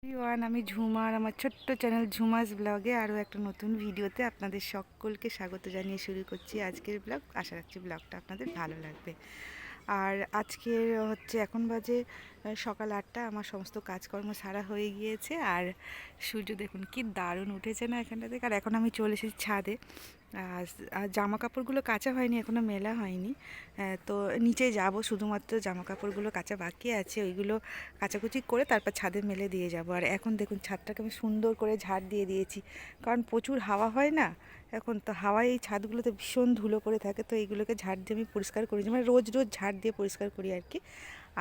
Everyone, আমি ঝুমা আর আমার ছোট্ট চ্যানেল ঝুমাস ব্লগে আরও একটা নতুন ভিডিওতে আপনাদের সকলকে স্বাগত জানিয়ে শুরু করছি আজকের ব্লগ। আশা রাখছি ব্লগটা আপনাদের ভালো লাগবে। আর আজকের এখন বাজে সকাল 8টা। আমার সমস্ত কাজকর্ম সারা হয়ে গিয়েছে আর সূর্য দেখুন কি দারুণ উঠেছে না এখানটা থেকে। আর এখন আমি চলে এসেছি ছাদে। আর জামা কাপড়গুলো কাচা হয়নি, এখনও মেলা হয়নি। তো নিচে যাব, শুধুমাত্র জামা কাপড়গুলো কাচা বাকি আছে, ওইগুলো কাচাকুচি করে তারপর ছাদে মেলে দিয়ে যাব। আর এখন দেখুন ছাদটাকে আমি সুন্দর করে ঝাড় দিয়ে দিয়েছি, কারণ প্রচুর হাওয়া হয় না এখন, তো হাওয়ায় এই ছাদগুলোতে ভীষণ ধুলো পড়ে থাকে। তো এইগুলোকে ঝাড় দিয়ে আমি পরিষ্কার করি, মানে রোজ রোজ ঝাড় দিয়ে পরিষ্কার করি আর কি।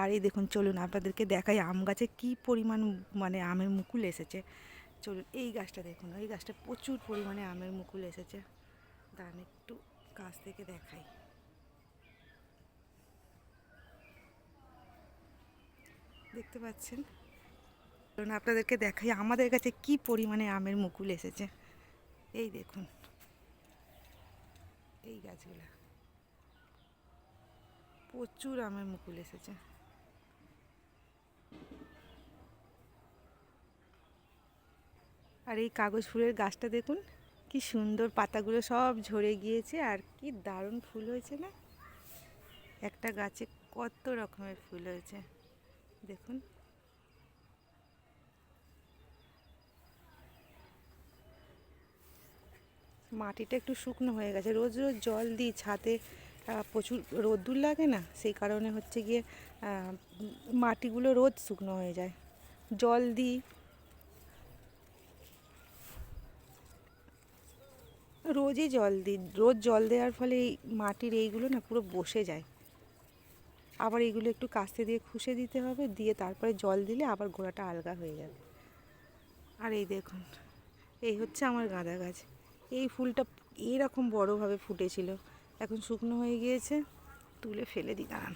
আর এই দেখুন, চলুন আপনাদেরকে দেখাই আম গাছে কী পরিমাণ মানে আমের মুকুল এসেছে। চলুন, এই গাছটা দেখুন, এই গাছটা প্রচুর পরিমাণে আমের মুকুল এসেছে। দাঁড়ান একটু কাছ থেকে দেখাই। দেখতে পাচ্ছেন? আপনাদেরকে দেখাই আমাদের কাছে কি পরিমাণে আমের মুকুল এসেছে। এই দেখুন, এই গাছগুলা প্রচুর আমের মুকুল এসেছে। আর এই কাগজ ফুলের গাছটা দেখুন কি সুন্দর, পাতাগুলো সব ঝরে গিয়েছে আর কি দারুণ ফুল হয়েছে না। একটা গাছে কত রকমের ফুল হয়েছে দেখুন। মাটিটা একটু শুকনো হয়ে গেছে, রোজ রোজ জল দিই ছাদে, প্রচুর রোদ্দুর লাগে না, সেই কারণে হচ্ছে গিয়ে মাটিগুলো রোজ শুকনো হয়ে যায়। জল দিই, রোজই জল দিই। রোজ জল দেওয়ার ফলে এই মাটির এইগুলো না পুরো বসে যায়। আবার এইগুলো একটু কাস্তে দিয়ে খুশে দিতে হবে, দিয়ে তারপরে জল দিলে আবার গোড়াটা আলগা হয়ে যাবে। আর এই দেখুন, এই হচ্ছে আমার গাঁদা গাছ। এই ফুলটা এইরকম বড়োভাবে ফুটেছিল, এখন শুকনো হয়ে গিয়েছে, তুলে ফেলে দিই। দাঁড়ান,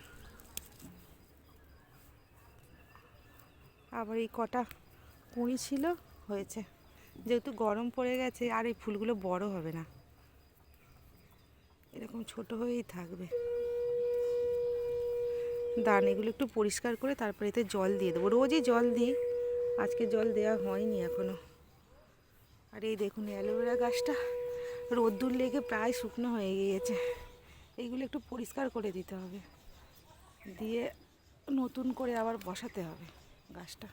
আবার এই কটা কুঁড়ি ছিল, হয়েছে। যেহেতু গরম পড়ে গেছে আর এই ফুলগুলো বড় হবে না, এরকম ছোট হয়েই থাকবে। দাঁড়ান, এগুলো একটু পরিষ্কার করে তারপরে এতে জল দিয়ে দেবো। রোজই জল দিই, আজকে জল দেওয়া হয়নি এখনও। আর এই দেখুন অ্যালোভেরা গাছটা রোদ্দুর লেগে প্রায় শুকনো হয়ে গিয়েছে, এইগুলো একটু পরিষ্কার করে দিতে হবে, দিয়ে নতুন করে আবার বসাতে হবে। গাছটা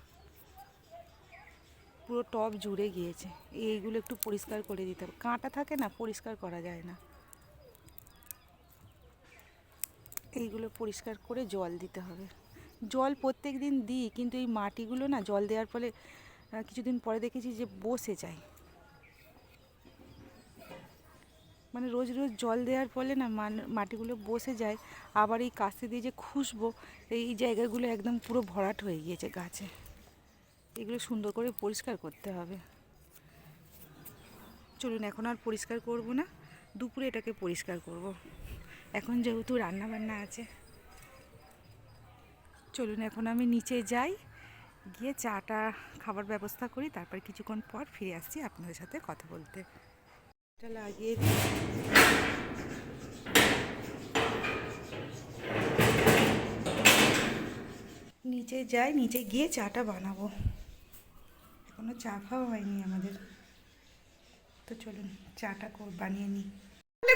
পুরো টব জুড়ে গিয়েছে, এইগুলো একটু পরিষ্কার করে দিতে হবে। কাঁটা থাকে না, পরিষ্কার করা যায় না। এইগুলো পরিষ্কার করে জল দিতে হবে। জল প্রত্যেক দিন দিই, কিন্তু এই মাটিগুলো না জল দেওয়ার ফলে কিছুদিন পরে দেখেছি যে বসে যায়। মানে রোজ রোজ জল দেওয়ার ফলে না মাটিগুলো বসে যায়। আবার এই কাস্তে দিয়ে যে খুসবো, এই জায়গাগুলো একদম পুরো ভরাট হয়ে গিয়েছে গাছে। এগুলো সুন্দর করে পরিষ্কার করতে হবে। চলুন, এখন আর পরিষ্কার করব না, দুপুরে এটাকে পরিষ্কার করব, এখন যেহেতু রান্না বান্না আছে। চলুন এখন আমি নিচে যাই, গিয়ে চাটা খাবার ব্যবস্থা করি, তারপর কিছুক্ষণ পর ফিরে আসছি আপনাদের সাথে কথা বলতে। এটা লাগিয়ে নিচে যাই, নিচে গিয়ে চাটা বানাবো। এখনো চা খাওয়া হয়নি আমাদের, তো চলুন চাটা বানিয়ে নিই।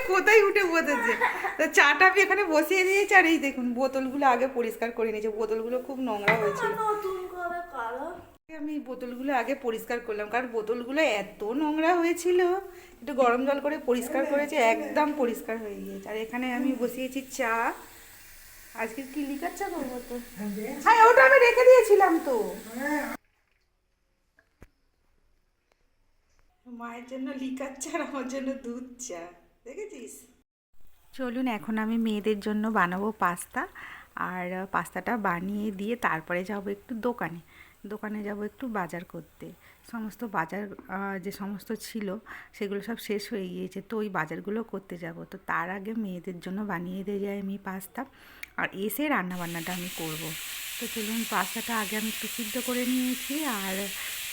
কোথায় উঠে বসেছে, তো চাটা আমি এখানে বসিয়ে দিয়েছি। আর এই দেখুন বোতলগুলো আগে পরিষ্কার করে নিয়েছি, বোতলগুলো খুব নোংরা হয়েছিল। আমি বোতলগুলো আগে পরিষ্কার করলাম, কারণ বোতলগুলো এত নোংরা হয়েছিল, একটু গরম জল করে পরিষ্কার করেছি, একদম পরিষ্কার হয়ে গিয়েছে। আর এখানে আমি বসিয়েছি চা। আজকে কি লিকার চা করবো তো? হ্যাঁ, ওটা আমি রেখে দিয়েছিলাম তো। মায়ের জন্য লিকার চা আর আমার জন্য দুধ চা, দেখেছিস? চলুন এখন আমি মেয়েদের জন্য বানাবো পাস্তা। আর পাস্তাটা বানিয়ে দিয়ে তারপরে যাব একটু দোকানে, যাব একটু বাজার করতে। সমস্ত বাজার যে সমস্ত ছিল সেগুলো সব শেষ হয়ে গিয়েছে, তো ওই বাজারগুলো করতে যাব। তো তার আগে মেয়েদের জন্য বানিয়ে দিয়ে যাই আমি পাস্তা, আর এসে রান্নাবান্নাটা আমি করব। তো চলুন, পাস্তাটা আগে আমি একটু সিদ্ধ করে নিয়েছি। আর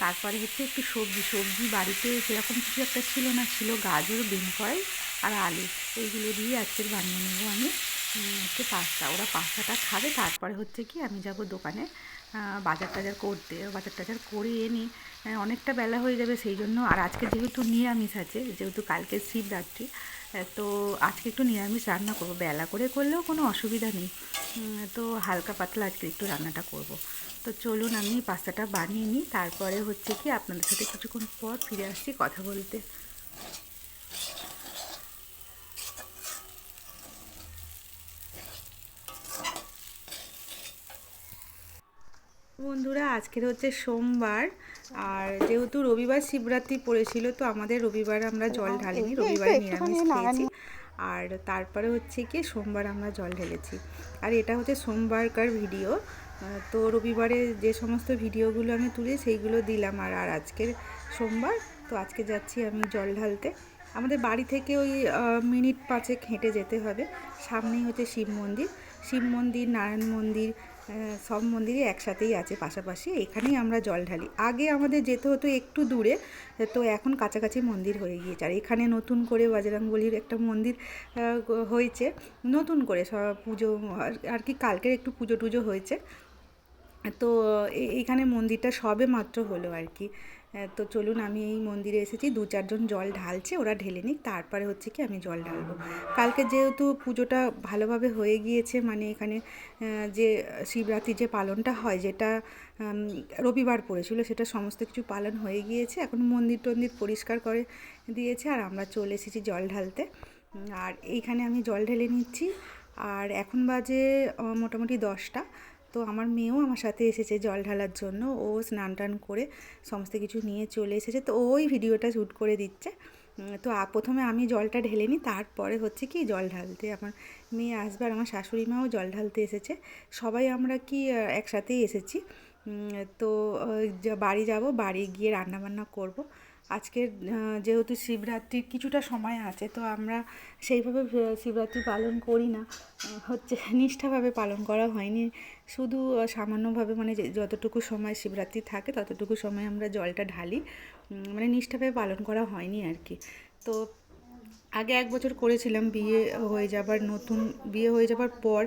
তারপরে হচ্ছে একটু সবজি বাড়িতে সেরকম কিছু একটা ছিল না, ছিল গাজর, বিন কড়াই আর আলু, এইগুলো দিয়ে আজকের বানিয়ে নেবো আমি হচ্ছে পাস্তা। ওরা পাস্তাটা খাবে, তারপরে হচ্ছে কি আমি যাব দোকানে বাজার টাজার করতে, বাজার টাজার করে এনে অনেকটা বেলা হয়ে যাবে, সেই জন্য। আর আজকে যেহেতু নিরামিষ আছে, যেহেতু কালকে শিবরাত্রি, তো আজকে একটু নিরামিষ রান্না করব। বেলা করে করলেও কোনো অসুবিধা নেই, তো হালকা পাতলা আজকে একটু রান্নাটা করব। তো চলুন আমি পাস্তাটা বানিয়ে নিই, তারপরে হচ্ছে কি আপনাদের সাথে কিছুক্ষণ পর ফিরে আসছি কথা বলতে। বন্ধুরা, আজকের হচ্ছে সোমবার, আর যেহেতু রবিবার শিবরাত্রি পড়েছিল, তো আমাদের রবিবার আমরা জল ঢালিনি, রবিবারে নিরামিষ খেয়েছি। আর তারপরে হচ্ছে কি সোমবার আমরা জল ঢেলেছি। আর এটা হচ্ছে সোমবারকার ভিডিও, তো রবিবারে যে সমস্ত ভিডিওগুলো আমি তুলি সেইগুলো দিলাম। আর আজকের সোমবার, তো আজকে যাচ্ছি আমি জল ঢালতে। আমাদের বাড়ি থেকে ওই মিনিট 5 হেঁটে যেতে হবে। সামনেই হচ্ছে শিব মন্দির, শিব মন্দির, নারায়ণ মন্দির, সব মন্দিরই একসাথেই আছে পাশাপাশি। এখানেই আমরা জল ঢালি। আগে আমাদের যেতে হতো একটু দূরে, তো এখন কাছাকাছি মন্দির হয়ে গিয়েছে। আর এখানে নতুন করে বজরংবলির একটা মন্দির হয়েছে, নতুন করে সব পুজো আর কি, কালকের একটু পুজো টুজো হয়েছে। তো এইখানে মন্দিরটা সবে মাত্র হলো আর কি। তো চলুন, আমি এই মন্দিরে এসেছি, 2-4 জন জল ঢালছে, ওরা ঢেলে নিক, তারপরে হচ্ছে কি আমি জল ঢালবো। কালকে যেহেতু পুজোটা ভালোভাবে হয়ে গিয়েছে, মানে এখানে যে শিবরাত্রি যে পালনটা হয়, যেটা রবিবার পড়েছিল, সেটা সমস্ত কিছু পালন হয়ে গিয়েছে। এখন মন্দির টন্দির পরিষ্কার করে দিয়েছে, আর আমরা চলে এসেছি জল ঢালতে। আর এইখানে আমি জল ঢেলে নিচ্ছি। আর এখন বাজে মোটামুটি 10টা। তো আমার মেয়েও আমার সাথে এসেছে জল ঢালার জন্য। ও স্নান টান করে সমস্ত কিছু নিয়ে চলে এসেছে, তো ওই ভিডিওটা শ্যুট করে দিচ্ছে। তো প্রথমে আমি জলটা ঢেলে নিই, তারপরে হচ্ছে কি জল ঢালতে আমার মেয়ে আসবে। আর আমার শাশুড়ি মাও জল ঢালতে এসেছে, সবাই আমরা কি একসাথেই এসেছি। তো বাড়ি যাব, বাড়ি গিয়ে রান্নাবান্না করব। আজকের যেহেতু শিবরাত্রির কিছুটা সময় আছে, তো আমরা সেইভাবে শিবরাত্রি পালন করি না, হচ্ছে নিষ্ঠাভাবে পালন করা হয়নি। শুধু সামান্যভাবে, মানে যতটুকু সময় শিবরাত্রি থাকে ততটুকু সময় আমরা জলটা ঢালি, মানে নিষ্ঠাভাবে পালন করা হয়নি আর কি। তো আগে 1 বছর করেছিলাম, নতুন বিয়ে হয়ে যাবার পর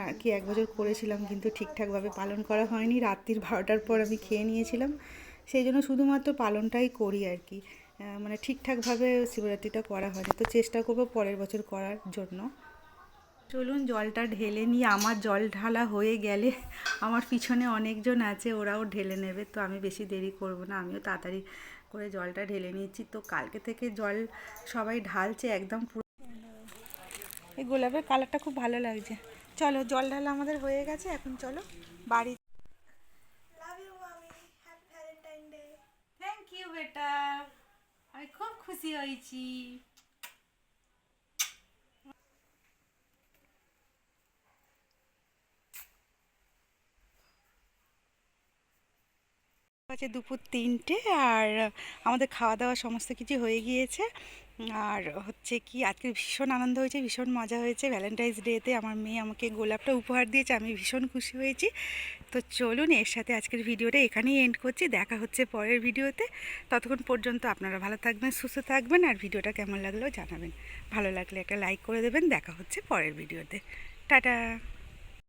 আর কি 1 বছর করেছিলাম, কিন্তু ঠিকঠাকভাবে পালন করা হয়নি। রাত্রির 12টার পর আমি খেয়ে নিয়েছিলাম, সেই জন্য শুধুমাত্র পালনটাই করি আর কি। মানে ঠিকঠাকভাবে শিবরাত্রিটা করা হয়নি, তো চেষ্টা করব পরের বছর করার জন্য। চলুন জলটা ঢেলে নিই। আমার জল ঢালা হয়ে গেলে আমার পিছনে অনেকজন আছে, ওরাও ঢেলে নেবে, তো আমি বেশি দেরি করব না, আমিও তাড়াতাড়ি করে জলটা ঢেলে নিচ্ছি। তো কালকে থেকে জল সবাই ঢালছে একদম পুরো। এই গোলাপের কালারটা খুব ভালো লাগছে। চলো, জল ঢালা আমাদের হয়ে গেছে, এখন চলো বাড়ি। লাভ ইউ মামি, happy Valentine day. Thank you বেটা, আমি খুব খুশি হয়েছি। আছে দুপুর 3টে, আর আমাদের খাওয়া দাওয়া সমস্ত কিছু হয়ে গিয়েছে। আর হচ্ছে কি আজকে ভীষণ আনন্দ হয়েছে, ভীষণ মজা হয়েছে। ভ্যালেন্টাইন্স ডেতে আমার মেয়ে আমাকে গোলাপটা উপহার দিয়েছে, আমি ভীষণ খুশি হয়েছি। তো চলুন, এর সাথে আজকের ভিডিওটা এখানেই এন্ড করছি। দেখা হচ্ছে পরের ভিডিওতে। ততক্ষণ পর্যন্ত আপনারা ভালো থাকবেন, সুস্থ থাকবেন, আর ভিডিওটা কেমন লাগলেও জানাবেন। ভালো লাগলে একটা লাইক করে দেবেন। দেখা হচ্ছে পরের ভিডিওতে। টাটা।